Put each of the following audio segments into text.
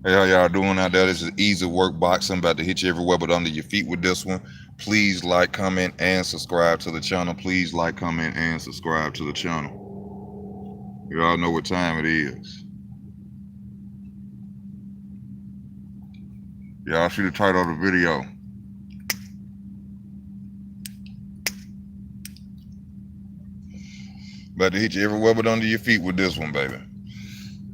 Hey, how y'all doing out there? This is Easy Work Boxing. About to hit you everywhere but under your feet with this one. Please like, comment, and subscribe to the channel. Please like, comment, and subscribe to the channel. Y'all know what time it is. Y'all see the title of the video. About to hit you everywhere but under your feet with this one, baby.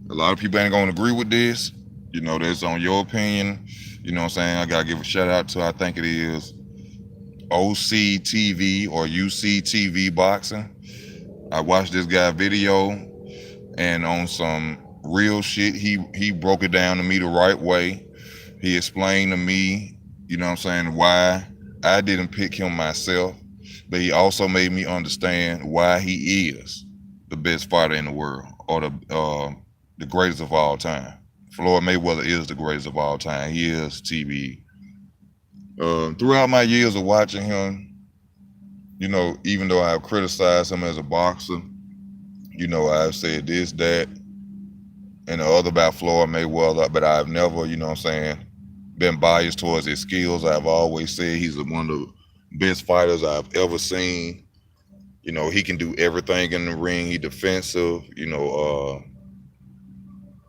A lot of people ain't gonna agree with this. You know, that's on your opinion. You know what I'm saying? I gotta give a shout out to, I think it is OCTV or UCTV Boxing. I watched this guy video, and on some real shit, he broke it down to me the right way. He explained to me, you know what I'm saying, why I didn't pick him myself, but he also made me understand why he is the best fighter in the world, or the greatest of all time. Floyd Mayweather is the greatest of all time. He is TB. Throughout my years of watching him, you know, even though I've criticized him as a boxer, you know, I've said this, that, and the other about Floyd Mayweather, but I've never, you know what I'm saying, been biased towards his skills. I've always said he's one of the best fighters I've ever seen. You know, he can do everything in the ring. He defensive, you know,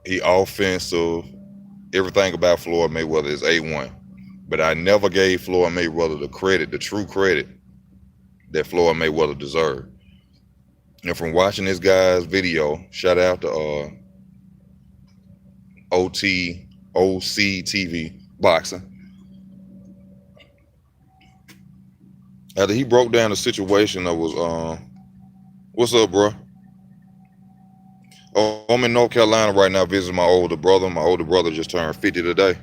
he offensive. Everything about Floyd Mayweather is A1. But I never gave Floyd Mayweather the credit, the true credit that Floyd Mayweather deserved. And from watching this guy's video, shout out to OCTV Boxing. After he broke down the situation that was, what's up, bro? Oh, I'm in North Carolina right now visiting my older brother. My older brother just turned 50 today.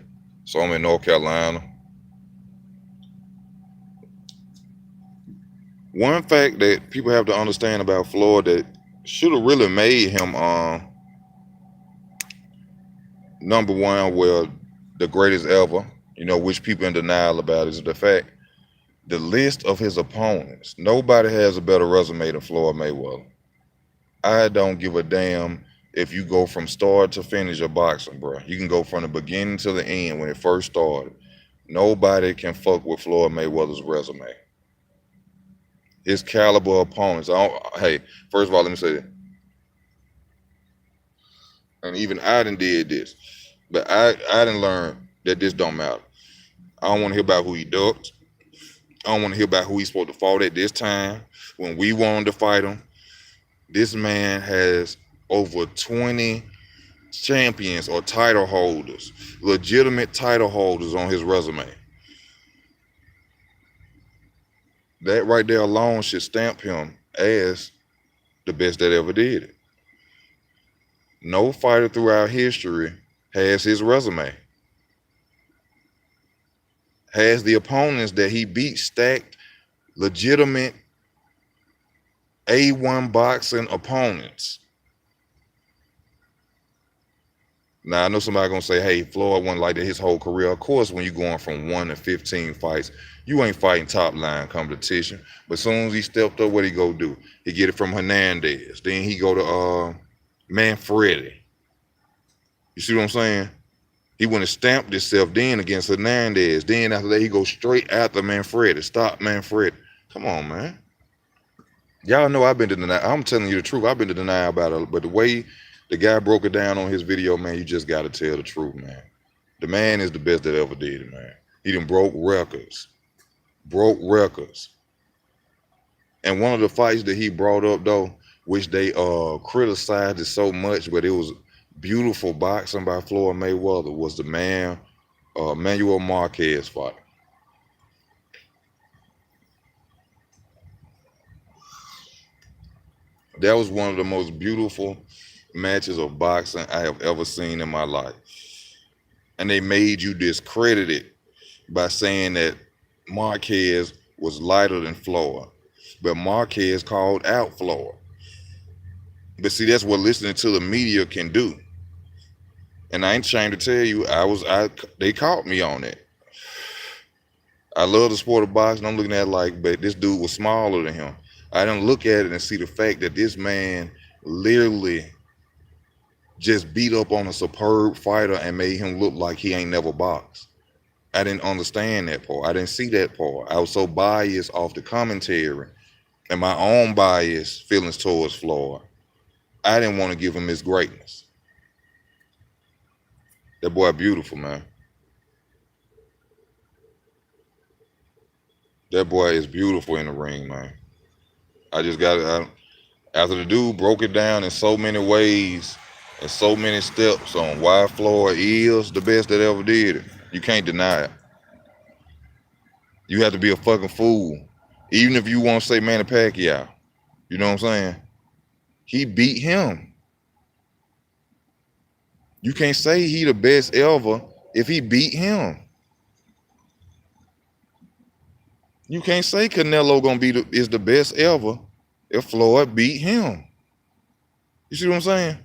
So I'm in North Carolina. One fact that people have to understand about Floyd that should have really made him number one, well, the greatest ever, you know, which people in denial about is the fact, the list of his opponents. Nobody has a better resume than Floyd Mayweather. I don't give a damn if you go from start to finish of boxing, bro. You can go from the beginning to the end when it first started. Nobody can fuck with Floyd Mayweather's resume. His caliber opponents. Hey, first of all, let me say that. And even I done did this. But I didn't learn that this don't matter. I don't want to hear about who he ducked. I don't want to hear about who he's supposed to fight at this time. When we wanted to fight him, this man has over 20 champions or title holders, legitimate title holders on his resume. That right there alone should stamp him as the best that ever did it. No fighter throughout history has his resume. Has the opponents that he beat stacked, legitimate A1 boxing opponents. Now, I know somebody gonna say, hey, Floyd wasn't like that his whole career. Of course, when you're going from 1 to 15 fights, you ain't fighting top line competition. But as soon as he stepped up, what he go do? He get it from Hernandez. Then he go to Manfredi. You see what I'm saying? He went and stamped himself then against Hernandez. Then after that, he goes straight after Manfredi. Stop Manfredi. Come on, man. Y'all know I've been to deny. I'm telling you the truth. I've been to deny about it. But the way the guy broke it down on his video, man, you just got to tell the truth, man. The man is the best that ever did it, man. He done broke records. Broke records. And one of the fights that he brought up, though, which they criticized it so much, but it was beautiful boxing by Floyd Mayweather, was the Manuel Marquez fight. That was one of the most beautiful matches of boxing I have ever seen in my life. And they made you discredit it by saying that Marquez was lighter than Floyd. But Marquez called out Floyd. But see, that's what listening to the media can do. And I ain't ashamed to tell you, they caught me on it. I love the sport of boxing. I'm looking at it like, but this dude was smaller than him. I didn't look at it and see the fact that this man literally just beat up on a superb fighter and made him look like he ain't never boxed. I didn't understand that part. I didn't see that part. I was so biased off the commentary and my own bias feelings towards Floyd. I didn't want to give him his greatness. That boy beautiful, man. That boy is beautiful in the ring, man. I just got it. After the dude broke it down in so many ways and so many steps on why Floyd is the best that ever did it, you can't deny it. You have to be a fucking fool. Even if you want to say Manny Pacquiao, you know what I'm saying? He beat him. You can't say he the best ever if he beat him. You can't say Canelo gonna be is the best ever if Floyd beat him. You see what I'm saying?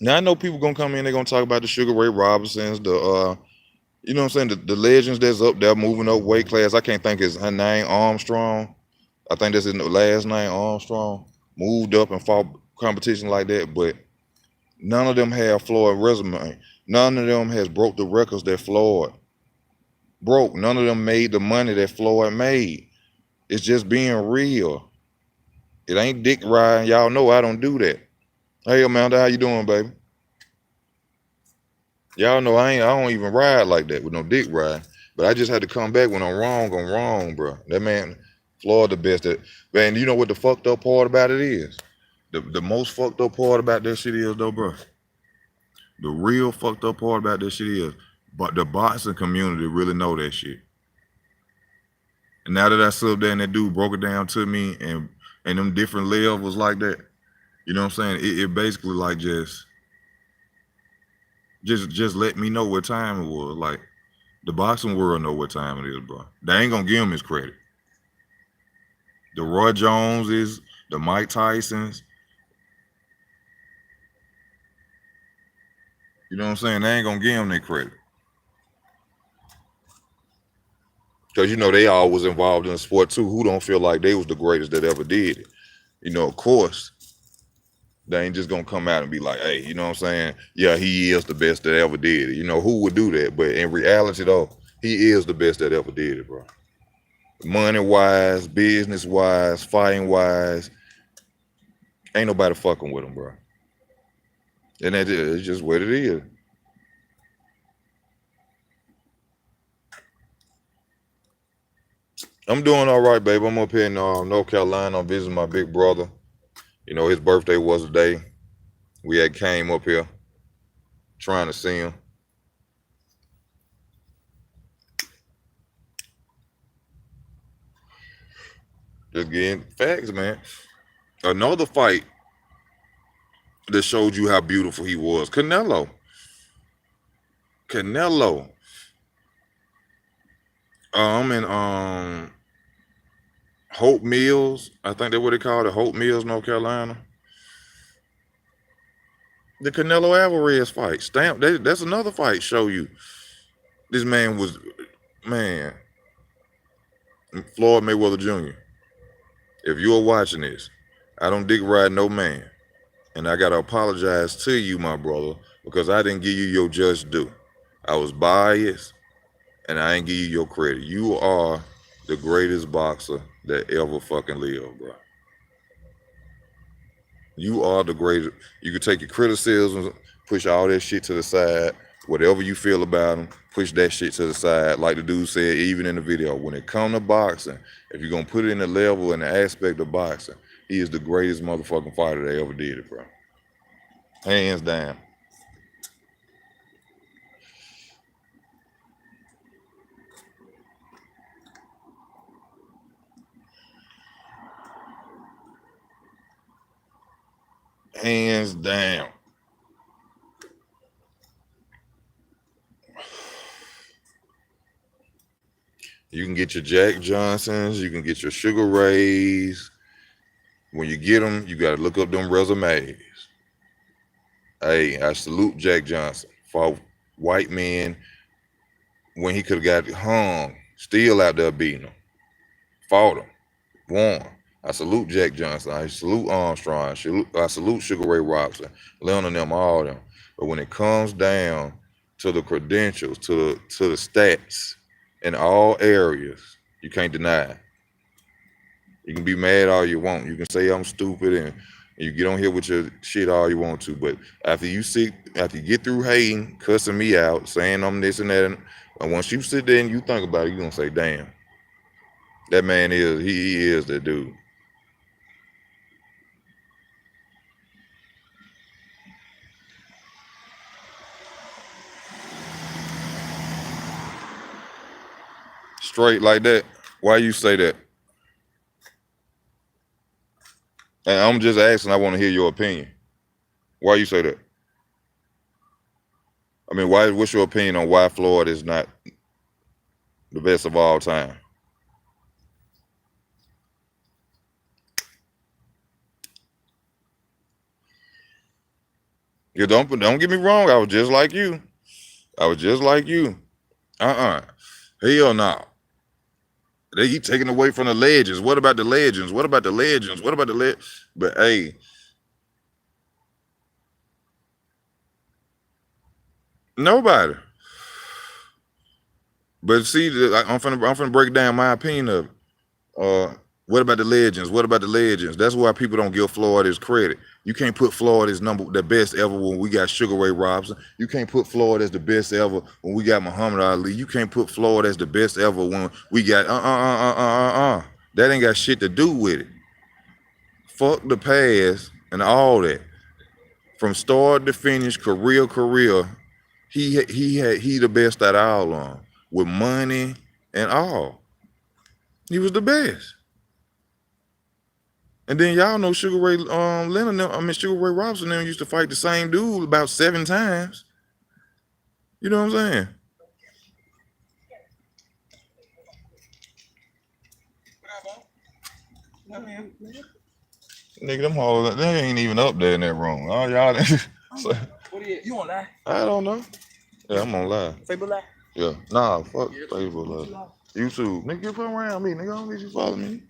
Now I know people gonna come in, they're gonna talk about the Sugar Ray Robinsons, you know what I'm saying, the legends that's up there moving up weight class. I can't think his her name, Armstrong. I think that's his last name, Armstrong. Moved up and fought competition like that, but none of them have Floyd resume. None of them has broke the records that Floyd broke. None of them made the money that Floyd made. It's just being real. It ain't dick riding. Y'all know I don't do that. Hey Amanda, how you doing, baby? Y'all know I don't even ride like that with no dick ride. But I just had to come back when I'm wrong, bro. That man, Floyd the best. Man, you know what the fucked up part about it is? The most fucked up part about that shit is though, bro. The real fucked up part about that shit is, but the boxing community really know that shit. And now that I sit up there and that dude broke it down to me and them different levels like that, you know what I'm saying? It basically like just let me know what time it was. Like the boxing world know what time it is, bro. They ain't gonna give him his credit. The Roy Joneses, the Mike Tysons, you know what I'm saying? They ain't gonna give him their credit. Because you know they all was involved in the sport too. Who don't feel like they was the greatest that ever did it? You know, of course, they ain't just gonna come out and be like, hey, you know what I'm saying? Yeah, he is the best that ever did it. You know, who would do that? But in reality though, he is the best that ever did it, bro. Money wise, business wise, fighting wise, ain't nobody fucking with him, bro. And it's just what it is. I'm doing all right, babe. I'm up here in North Carolina. I'm visiting my big brother. You know, his birthday was today. We had came up here trying to see him. Just getting facts, man. Another fight that showed you how beautiful he was. Canelo. I'm in Hope Mills. I think that's what they call it, Hope Mills, North Carolina. The Canelo Alvarez fight. That's another fight. Show you this man was Floyd Mayweather Jr. If you're watching this, I don't dick ride no man. And I gotta apologize to you, my brother, because I didn't give you your just due. I was biased and I ain't give you your credit. You are the greatest boxer that ever fucking lived, bro. You are the greatest. You can take your criticisms, push all that shit to the side. Whatever you feel about him, push that shit to the side. Like the dude said, even in the video, when it come to boxing, if you're gonna put it in the level and the aspect of boxing, he is the greatest motherfucking fighter that ever did it, bro. Hands down. Hands down. You can get your Jack Johnsons, you can get your Sugar Rays. When you get them, you got to look up them resumes. Hey, I salute Jack Johnson. Fought white men when he could have got hung, still out there beating them. Fought him, won. I salute Jack Johnson. I salute Armstrong. I salute Sugar Ray Robinson, Leon and them, all them. But when it comes down to the credentials, to the stats in all areas, you can't deny it. You can be mad all you want. You can say I'm stupid and you get on here with your shit all you want to. But after you get through hating, cussing me out, saying I'm this and that, and once you sit there and you think about it, you're gonna say, damn, that man he is that dude. Straight like that. Why you say that? And I'm just asking, I want to hear your opinion. Why you say that? I mean, what's your opinion on why Floyd is not the best of all time? You don't get me wrong, I was just like you. I was just like you. Hell no. They keep taking away from the legends. What about the legends? What about the legends? What about the legends? But hey, nobody. But see, I'm finna break down my opinion of it. What about the legends? What about the legends? That's why people don't give Floyd his credit. You can't put Floyd as the best ever when we got Sugar Ray Robinson. You can't put Floyd as the best ever when we got Muhammad Ali. You can't put Floyd as the best ever when we got That ain't got shit to do with it. Fuck the past and all that. From start to finish, career, he the best at all on with money and all. He was the best. And then y'all know Sugar Ray Sugar Ray Robinson them used to fight the same dude about 7 times. You know what I'm saying? Nigga, them hoes, they ain't even up there in that room. All y'all so, What is you on live? I don't know. Yeah, I'm on live. Facebook live? Yeah. Nah, fuck Facebook live. YouTube. Nigga, get from around me. Nigga, I don't need you follow me.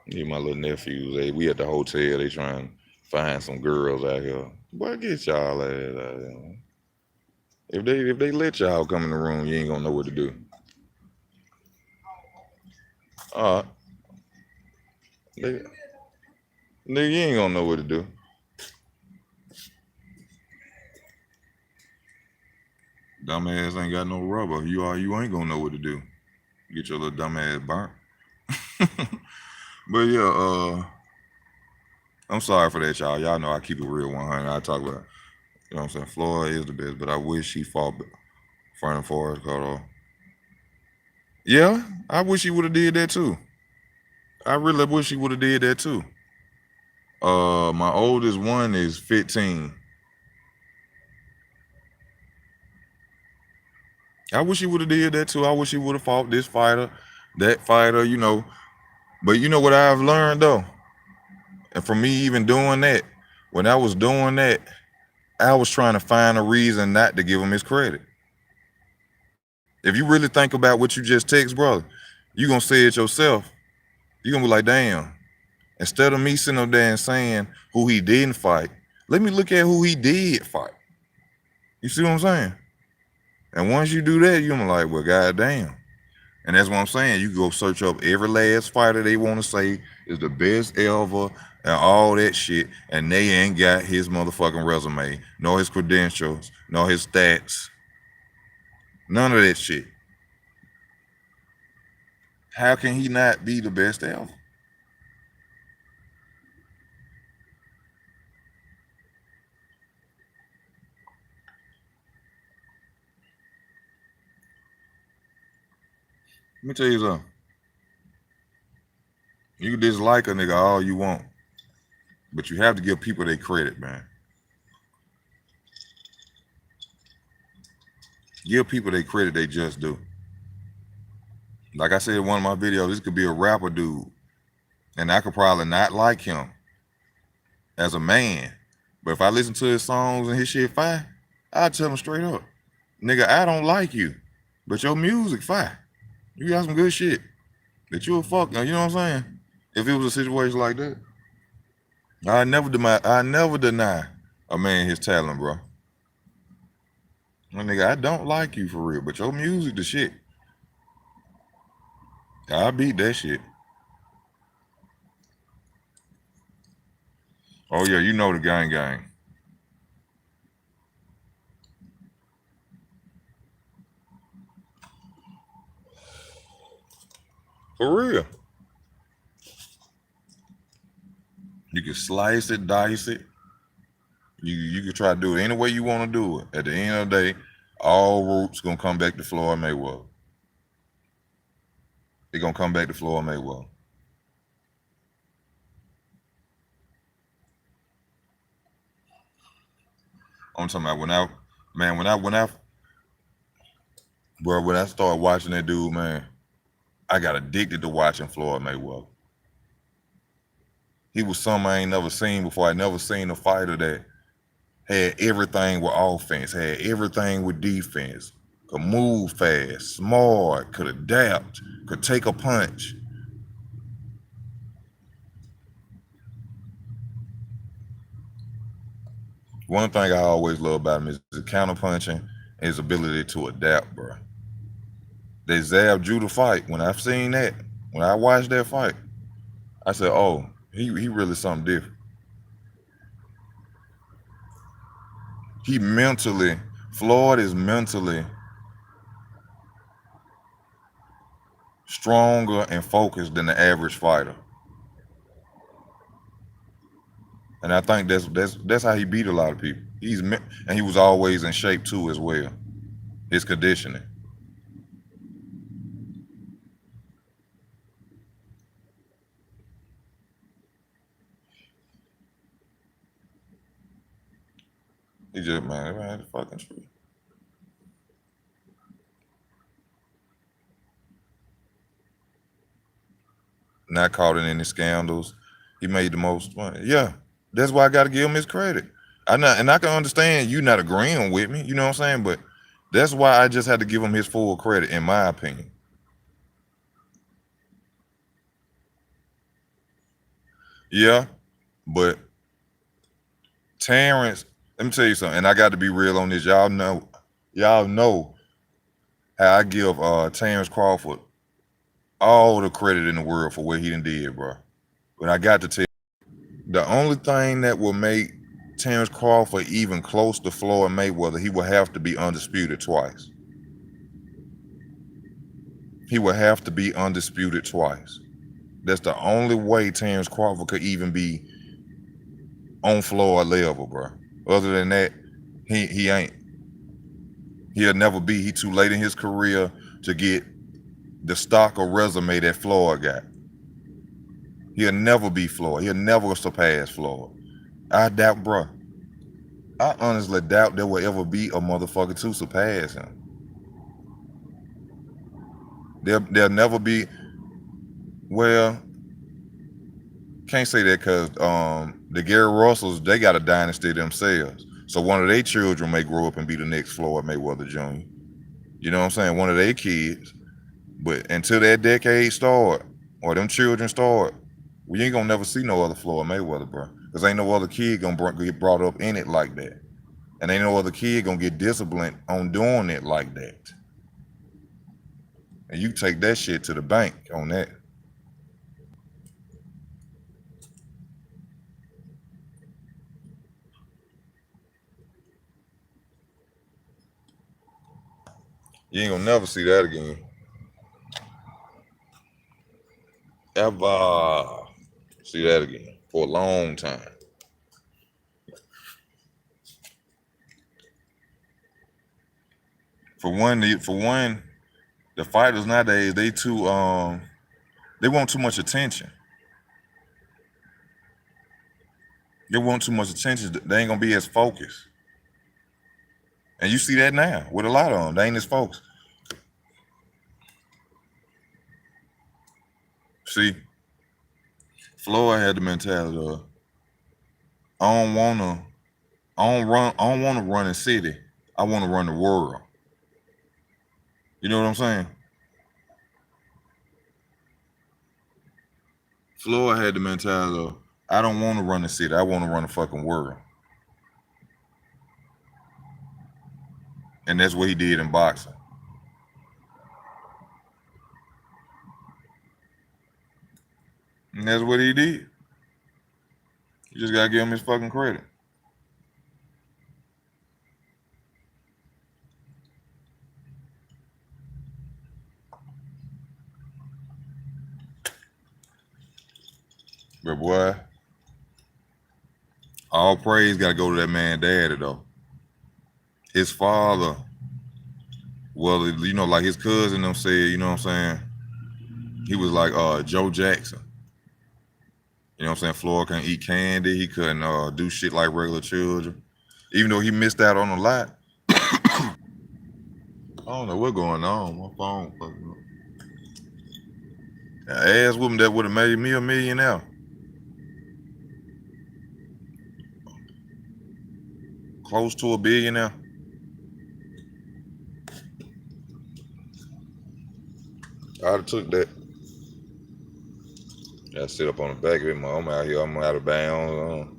Need my little nephews. We at the hotel. They trying to find some girls out here. Boy, get y'all ass out here. If they let y'all come in the room, you ain't gonna know what to do. All right. Nigga, you ain't gonna know what to do. Dumbass ain't got no rubber. You ain't gonna know what to do. Get your little dumbass burnt. But yeah, I'm sorry for that, y'all. Y'all know I keep it real 100. I talk about, you know what I'm saying? Floyd is the best, but I wish he fought front and forward. Yeah, I wish he would have did that too. I really wish he would have did that too. My oldest one is 15. I wish he would have did that too. I wish he would have fought this fighter, that fighter, you know. But you know what I've learned though? And from me even doing that, when I was doing that, I was trying to find a reason not to give him his credit. If you really think about what you just text, brother, you gonna say it yourself. You gonna be like, damn. Instead of me sitting up there and saying who he didn't fight, let me look at who he did fight. You see what I'm saying? And once you do that, you're like, well, goddamn. And that's what I'm saying. You go search up every last fighter they want to say is the best ever and all that shit, and they ain't got his motherfucking resume, nor his credentials, nor his stats. None of that shit. How can he not be the best ever? Let me tell you something. You can dislike a nigga all you want, but you have to give people their credit, man. Give people their credit they just do. Like I said in one of my videos, this could be a rapper dude, and I could probably not like him as a man, but if I listen to his songs and his shit fine, I tell him straight up, nigga, I don't like you, but your music fire. You got some good shit that you'll fuck. You know what I'm saying? If it was a situation like that, I never deny a man his talent, bro. My nigga, I don't like you for real, but your music, the shit. I beat that shit. Oh yeah, you know the gang. For real. You can slice it, dice it. You can try to do it any way you want to do it. At the end of the day, all routes gonna come back to Floyd Mayweather. They gonna come back to Floyd Mayweather. I'm talking about man, when I started watching that dude, man, I got addicted to watching Floyd Mayweather. He was something I ain't never seen before. I never seen a fighter that had everything with offense, had everything with defense, could move fast, smart, could adapt, could take a punch. One thing I always love about him is the counter punching and his ability to adapt, bro. They zapped you to fight. When I've seen that, when I watched that fight, I said, "Oh, he really something different." He mentally, Floyd is mentally stronger and focused than the average fighter, and I think that's how he beat a lot of people. And he was always in shape too as well. His conditioning. He just man, the fucking truth. Not caught in any scandals. He made the most money. Yeah, that's why I got to give him his credit. I can understand you not agreeing with me. You know what I'm saying? But that's why I just had to give him his full credit, in my opinion. Yeah, but Terrence, let me tell you something, and I got to be real on this. Y'all know how I give Terrence Crawford all the credit in the world for what he done did, bro. But I got to tell you, the only thing that will make Terrence Crawford even close to Floyd Mayweather, he will have to be undisputed twice. He will have to be undisputed twice. That's the only way Terrence Crawford could even be on Floyd level, bro. Other than that, he ain't. He'll never be. He too late in his career to get the stock or resume that Floyd got. He'll never be Floyd. He'll never surpass Floyd. I doubt, bro. I honestly doubt there will ever be a motherfucker to surpass him. There'll never be. Well, can't say that because the Gary Russells, they got a dynasty themselves. So one of their children may grow up and be the next Floyd Mayweather Jr. You know what I'm saying? One of their kids. But until that decade start, or them children start, we ain't gonna never see no other Floyd Mayweather, bro. Because ain't no other kid gonna get brought up in it like that. And ain't no other kid gonna get disciplined on doing it like that. And you take that shit to the bank on that. You ain't gonna never see that again. Ever see that again for a long time. For one, the fighters nowadays they want too much attention. They want too much attention. They ain't gonna be as focused. And you see that now with a lot of them. They ain't as focused. See, Floyd had the mentality of I don't wanna run in city. I want to run the world. You know what I'm saying? Floyd had the mentality of, I don't want to run the city. I want to run the fucking world. And that's what he did in boxing. And that's what he did. You just gotta give him his fucking credit. But boy, all praise gotta go to that man daddy though. His father, well, you know, like his cousin them said, you know what I'm saying? He was like Joe Jackson. You know what I'm saying? Floyd couldn't eat candy, he couldn't do shit like regular children. Even though he missed out on a lot. I don't know what's going on. My phone fucking up. Ass woman that would have made me a millionaire. Close to a billionaire. I'd have took that. I sit up on the back of it. I'm out here. I'm out of bounds.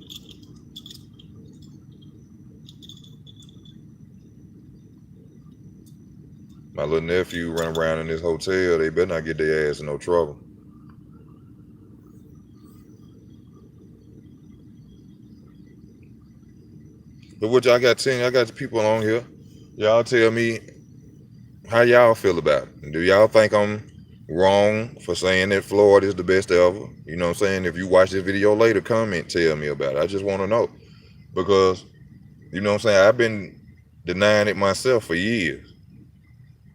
My little nephew run around in this hotel. They better not get their ass in no trouble. But what y'all got I got people on here. Y'all tell me how y'all feel about it. Do y'all think I'm wrong for saying that Floyd is the best ever? You know what I'm saying? If you watch this video later, comment, tell me about it. I just want to know. Because, you know what I'm saying, I've been denying it myself for years.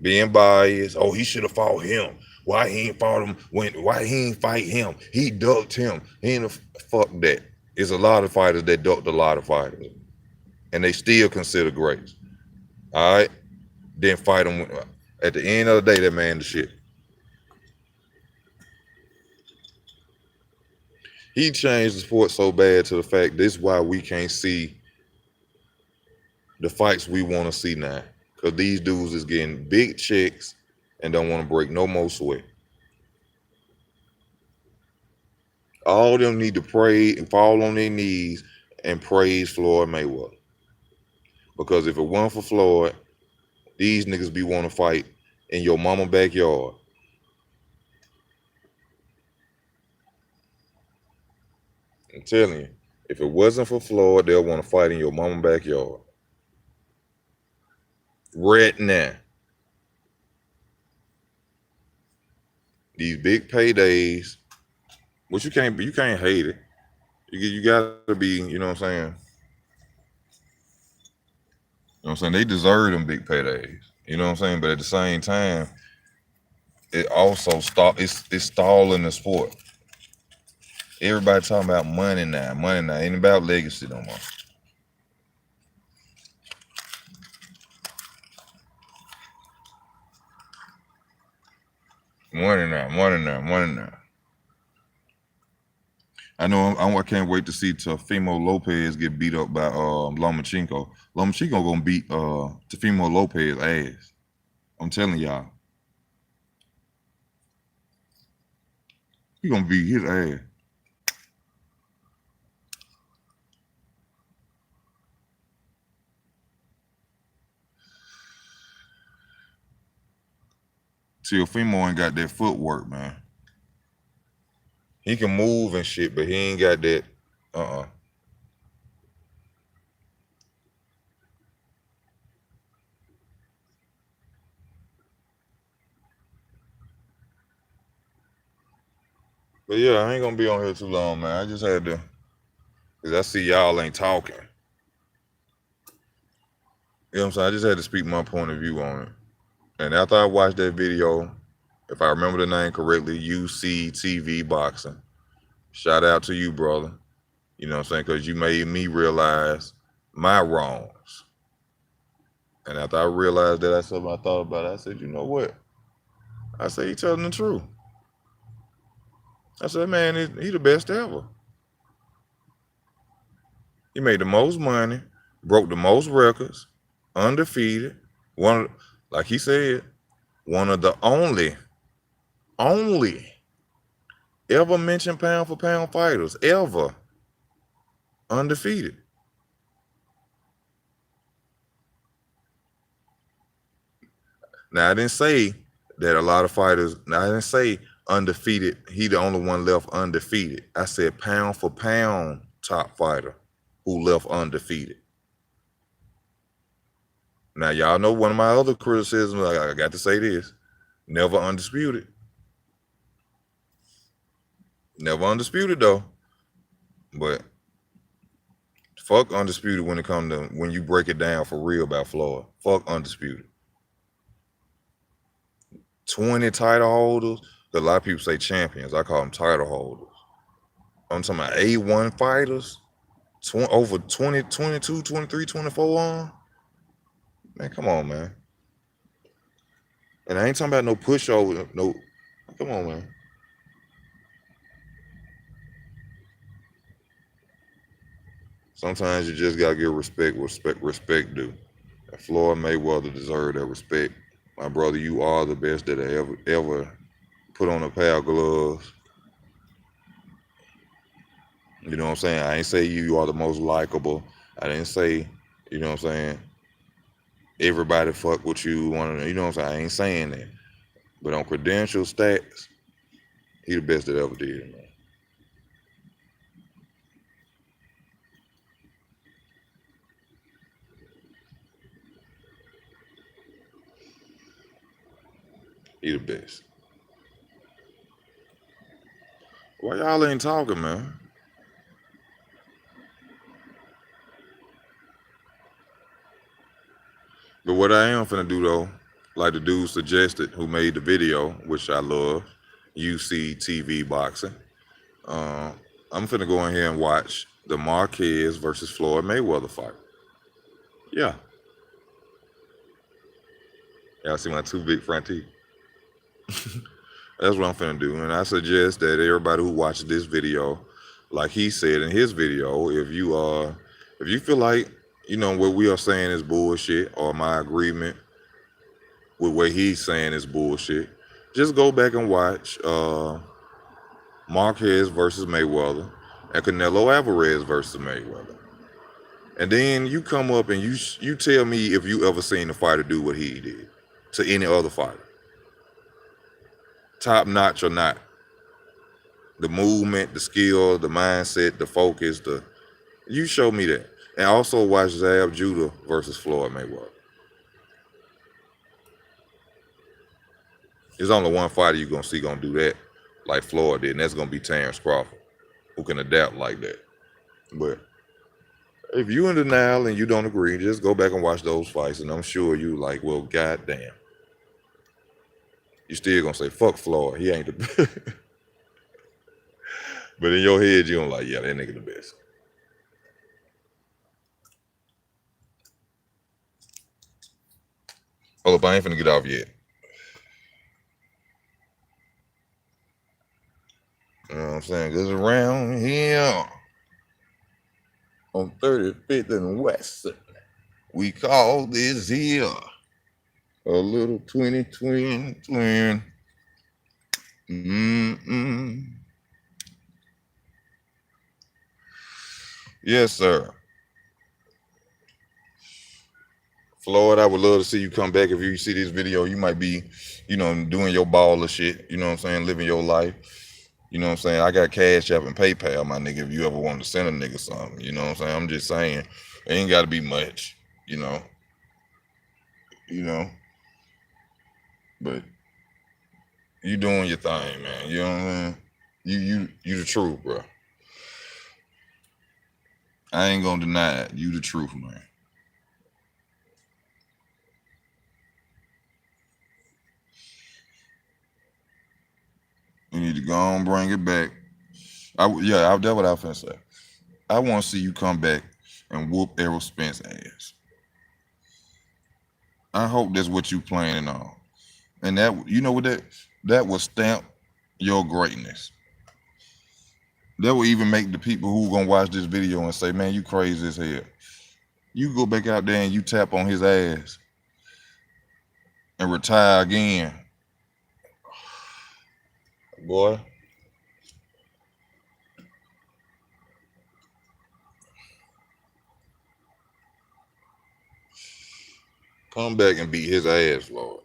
Being biased. Oh, he should have fought him. Why he ain't fought him? Why he ain't fight him? He ducked him. He ain't fuck that. It's a lot of fighters that ducked a lot of fighters. And they still consider greats. All right? Then fight him. At the end of the day, that man the shit. He changed the sport so bad to the fact this is why we can't see the fights we want to see now. Because these dudes is getting big checks and don't want to break no more sweat. All of them need to pray and fall on their knees and praise Floyd Mayweather. Because if it weren't for Floyd, these niggas be want to fight in your mama backyard. I'm telling you, if it wasn't for Floyd, they'll want to fight in your mama backyard. Right now. These big paydays, which you can't hate it. You gotta be, you know what I'm saying? You know what I'm saying? They deserve them big paydays. You know what I'm saying? But at the same time, it also it's stalling the sport. Everybody talking about money now. Money now. Ain't about legacy no more. Money now. Money now. Money now. I know I can't wait to see Teofimo Lopez get beat up by Lomachenko. Lomachenko gonna beat Teofimo Lopez ass. I'm telling y'all. He gonna beat his ass. Teofimo ain't got that footwork, man. He can move and shit, but he ain't got that. But yeah, I ain't gonna be on here too long, man. I just had to, cause I see y'all ain't talking. You know what I'm saying? I just had to speak my point of view on it. And after I watched that video, if I remember the name correctly, UCTV Boxing. Shout out to you, brother. You know what I'm saying? Because you made me realize my wrongs. And after I realized that, I thought about it. I said, you know what? I said, he telling the truth. I said, man, he the best ever. He made the most money, broke the most records, undefeated. One, like he said, one of the only ever mentioned pound for pound fighters ever undefeated. Now I didn't say that a lot of fighters. Now I didn't say undefeated. He the only one left undefeated. I said pound for pound top fighter who left undefeated. Now y'all know one of my other criticisms. I got to say this: never undisputed. Never undisputed though. But fuck undisputed when it comes to when you break it down for real about Floyd. Fuck undisputed. 20 title holders. A lot of people say champions. I call them title holders. I'm talking about A1 fighters. Over 20, 22, 23, 24 on. Man, come on, man. And I ain't talking about no pushover. No, come on, man. Sometimes you just gotta give respect due. And Floyd Mayweather deserved that respect. My brother, you are the best that I ever put on a pair of gloves. You know what I'm saying? I ain't say you are the most likable. I didn't say, you know what I'm saying, everybody fuck with you. You know what I'm saying? I ain't saying that. But on credential stats, he the best that ever did, man. He the best. Why y'all ain't talking, man? But what I am finna do though, like the dude suggested who made the video, which I love, UC TV boxing. Uh, I'm finna go in here and watch the Marquez versus Floyd Mayweather fight. Yeah. Y'all see my two big front teeth? That's what I'm finna do. And I suggest that everybody who watches this video, like he said in his video, if you feel like, you know, what we are saying is bullshit, or my agreement with what he's saying is bullshit, just go back and watch Marquez versus Mayweather and Canelo Alvarez versus Mayweather. And then you come up and you tell me if you ever seen a fighter do what he did to any other fighter. Top notch or not. The movement, the skill, the mindset, the focus, you show me that. And also watch Zab Judah versus Floyd Mayweather. There's only one fighter you're gonna see gonna do that like Floyd did, and that's gonna be Terrence Crawford, who can adapt like that. But if you in denial and you don't agree, just go back and watch those fights, and I'm sure you like, well, goddamn. You still gonna say, fuck Floyd, he ain't the best. But in your head, you're gonna like, yeah, that nigga the best. Hold up, I ain't finna get off yet. You know what I'm saying? Cause around here on 35th and West, we call this here a little 20 twin. Mm-mm. Yes, sir. Floyd, I would love to see you come back. If you see this video, you might be, you know, doing your baller shit. You know what I'm saying? Living your life. You know what I'm saying? I got Cash App and PayPal, my nigga, if you ever wanted to send a nigga something. You know what I'm saying? I'm just saying, it ain't got to be much, you know. You know. But you doing your thing, man. You know what I'm saying? You the truth, bro. I ain't gonna deny it. You the truth, man. You need to go on, bring it back. That's what I finna say. I want to see you come back and whoop Errol Spence ass. I hope that's what you planning on. And that, you know what, that will stamp your greatness. That will even make the people who gonna watch this video and say, man, you crazy as hell. You go back out there and you tap on his ass and retire again, boy. Come back and beat his ass, Lord.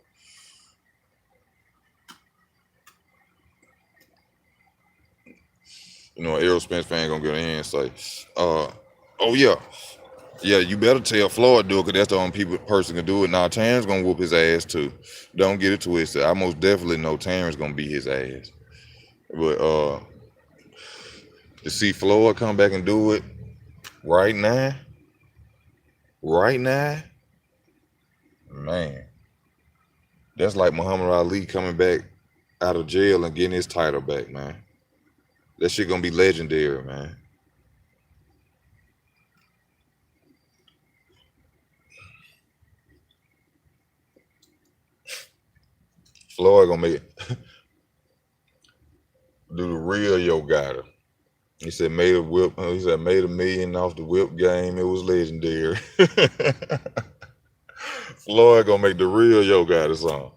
You know, an Errol Spence fan gonna get in and say, oh yeah, yeah, you better tell Floyd do it, cause that's the only person can do it. Now Terrence gonna whoop his ass too. Don't get it twisted. I most definitely know Terrence gonna beat his ass. But to see Floyd come back and do it right now, right now, man, that's like Muhammad Ali coming back out of jail and getting his title back, man. That shit gonna be legendary, man. Floyd gonna make it, do the real Yo Gotta. He said made a whip. He said made a million off the whip game. It was legendary. Floyd gonna make the real Yo Gotta song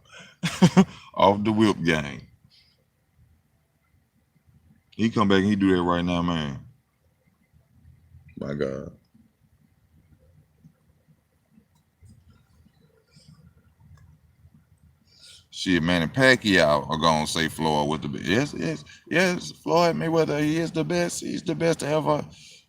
off the whip game. He come back and he do that right now, man. My God. Shit, man, and Pacquiao are gonna say Floyd was the best. Yes, yes, yes. Floyd Mayweather, he is the best. He's the best ever.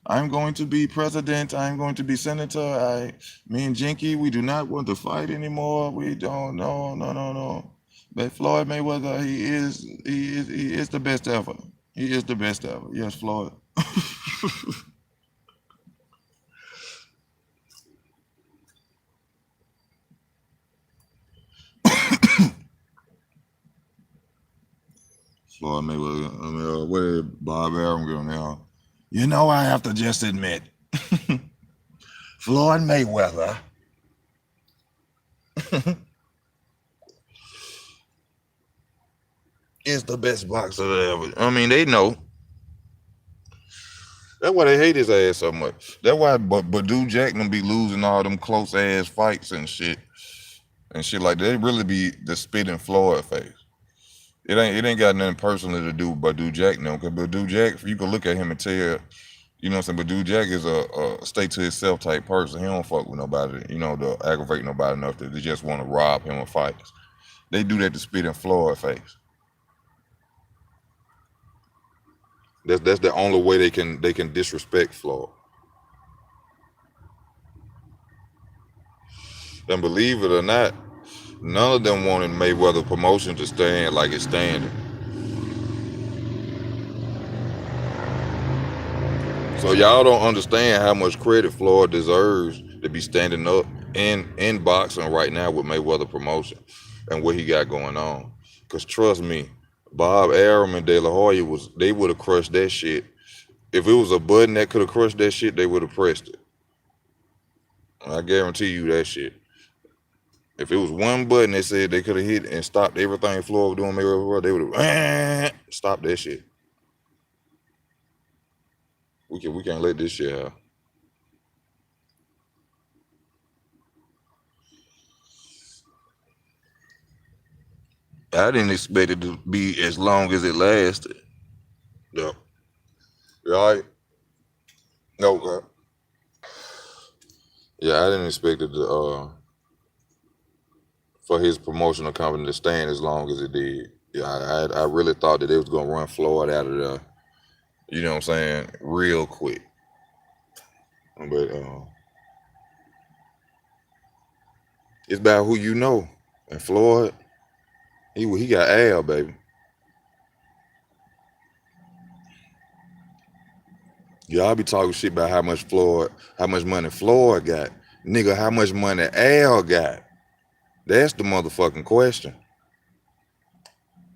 I'm going to be president. I'm going to be senator. Me and Jinky, we do not want to fight anymore. We don't. No, no, no, no. But Floyd Mayweather, he is the best ever. He is the best ever. Yes, Floyd. Floyd Mayweather. I mean, where did Bob Arum go now? You know, I have to just admit, Floyd Mayweather is the best boxer ever. I mean, they know. That's why they hate his ass so much. That's why Badu Jack gonna be losing all them close ass fights and shit like that. They really be the spitting Floyd face. It ain't got nothing personally to do with Badu Jack now. Cause Badu Jack, you can look at him and tell, you know what I'm saying, Badu Jack is a stay to himself type person. He don't fuck with nobody, you know, to aggravate nobody enough that they just want to rob him of fights. They do that to spit in Floyd face. That's the only way they can disrespect Floyd. And believe it or not, none of them wanted Mayweather promotion to stand like it's standing. So y'all don't understand how much credit Floyd deserves to be standing up in boxing right now with Mayweather promotion and what he got going on. Cause trust me, Bob Arum and De La Hoya they would have crushed that shit. If it was a button that could have crushed that shit, they would have pressed it. I guarantee you that shit. If it was one button that said they could have hit and stopped everything Floyd was doing, Mayweather, they would have stopped that shit. We can't let this shit out. I didn't expect it to be as long as it lasted. Yeah. You all right? No, yeah, I didn't expect it to for his promotional company to stand as long as it did. Yeah, I really thought that they was gonna run Floyd out of there. You know what I'm saying? Real quick. But it's about who you know. And Floyd, he got Al, baby. Y'all be talking shit about how much money Floyd got. Nigga, how much money Al got? That's the motherfucking question.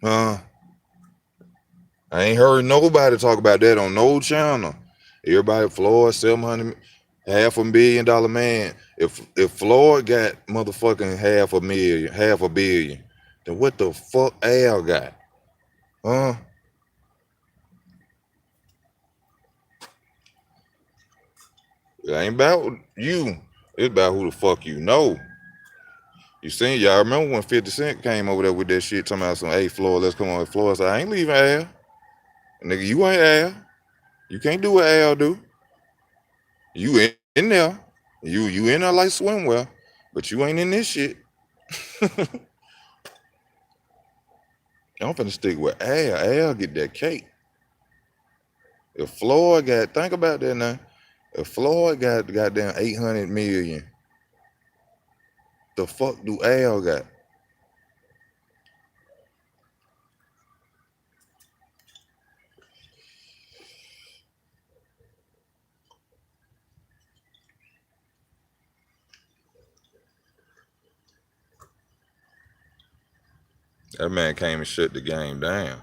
Huh? I ain't heard nobody talk about that on no channel. Everybody, Floyd, 700, $500 million man. If Floyd got motherfucking half a billion, then what the fuck Al got? Huh? It ain't about you. It's about who the fuck you know. You seen, y'all remember when 50 Cent came over there with that shit talking about some, hey, Floyd, let's come on with Floyd. I said, I ain't leaving Al. Nigga, you ain't Al. You can't do what Al do. You in there. You in there like swimwear, but you ain't in this shit. I'm finna stick with Al. Al get that cake. If Floyd got, think about that now. If Floyd got goddamn 800 million, the fuck do Al got? That man came and shut the game down.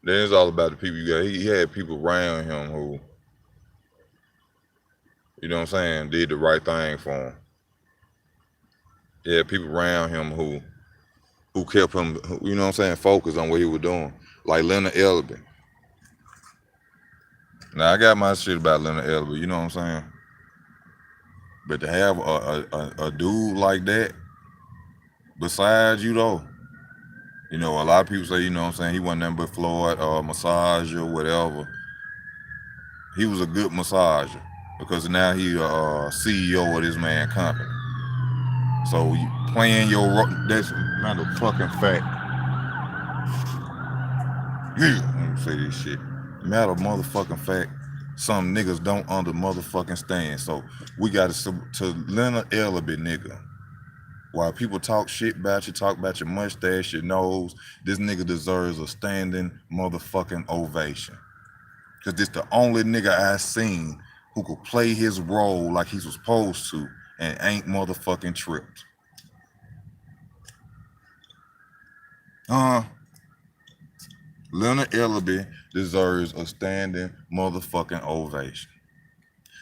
Then it's all about the people you got. He had people around him who, you know what I'm saying, did the right thing for him. He had people around him who kept him, you know what I'm saying, focused on what he was doing. Like Leonard Ellerby. Now I got my shit about Leonard Ellerby, you know what I'm saying? But to have a dude like that besides you though, you know, a lot of people say, you know what I'm saying, he wasn't nothing but Floyd or massager or whatever. He was a good massager because now he a CEO of this man company. So you playing your role, that's not a fucking fact. Yeah, let me say this shit. Matter of motherfucking fact, some niggas don't under motherfucking stand. So we got to Leonard Ellerby, nigga. While people talk shit about you, talk about your mustache, your nose, this nigga deserves a standing motherfucking ovation. Cause this the only nigga I seen who could play his role like he's supposed to and ain't motherfucking tripped. Leonard Ellerby deserves a standing motherfucking ovation.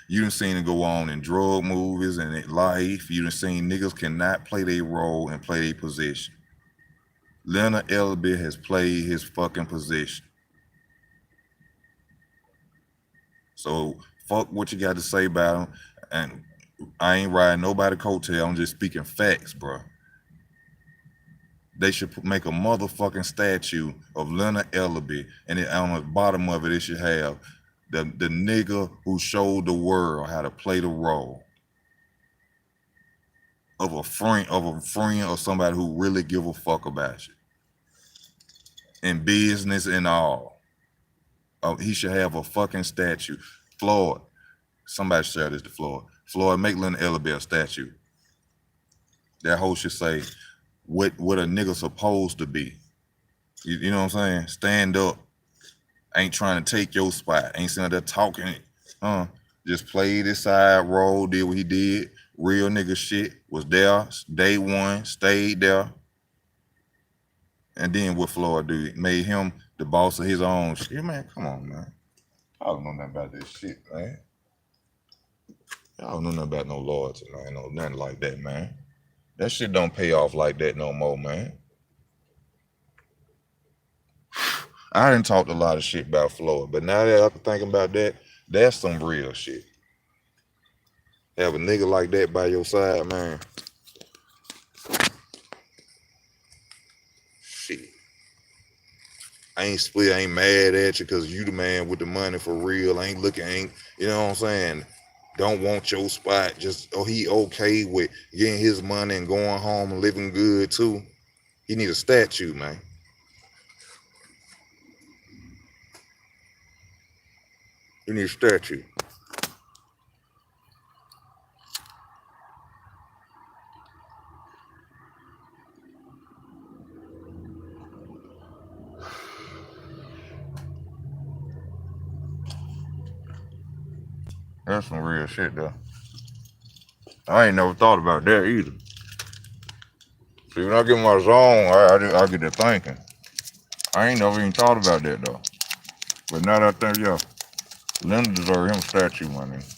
You done seen it go on in drug movies and in life. You done seen niggas cannot play their role and play their position. Leonard Ellerby has played his fucking position. So fuck what you got to say about him. And I ain't riding nobody coattail. I'm just speaking facts, bro. They should make a motherfucking statue of Leonard Ellerby, and on the bottom of it, it should have the nigga who showed the world how to play the role of a friend or somebody who really give a fuck about you in business and all. He should have a fucking statue. Floyd, somebody share this to Floyd. Floyd, make Leonard Ellerby a statue. That hoe should say what a nigga supposed to be. You know what I'm saying? Stand up. Ain't trying to take your spot. Ain't sitting there talking. Just played his side role, did what he did. Real nigga shit. Was there day one, stayed there. And then what Floyd do? Made him the boss of his own shit. Man, come on, man. I don't know nothing about this shit, man. I don't know nothing about no loyalty, man. No, nothing like that, man. That shit don't pay off like that no more, man. I done talked a lot of shit about Floyd, but now that I'm thinking about that, that's some real shit. Have a nigga like that by your side, man. Shit. I ain't mad at you because you the man with the money for real. I ain't looking, you know what I'm saying? Don't want your spot. Just, he okay with getting his money and going home and living good too. He need a statue, man. You need a statue. That's some real shit, though. I ain't never thought about that either. See, when I get my zone, I get to thinking. I ain't never even thought about that, though. But now that I think, yeah, Leonard deserve him a statue, my nigga.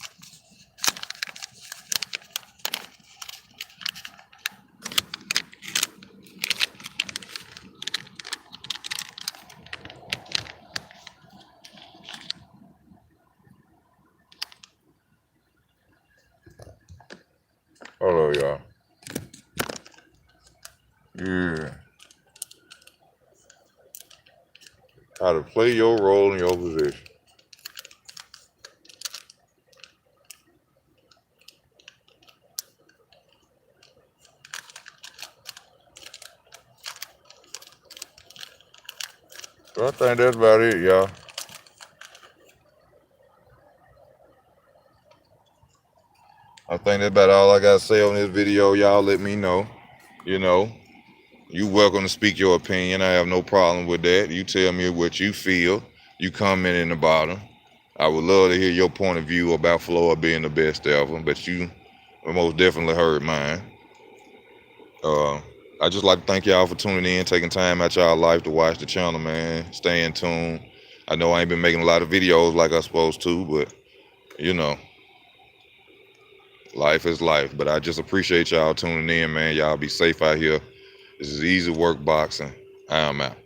Yeah. How to play your role in your position. So I think that's about it, y'all. I think that's about all I gotta say on this video. Y'all let me know. You know, you welcome to speak your opinion. I have no problem with that. You tell me what you feel. You comment in the bottom. I would love to hear your point of view about Floyd being the best ever, but you most definitely heard mine. Uh, I just like to thank y'all for tuning in, taking time out y'all life to watch the channel, man. Stay in tune. I know I ain't been making a lot of videos like I'm supposed to, but you know, life is life. But I just appreciate y'all tuning in, man. Y'all be safe out here. This is easy work boxing. I'm out.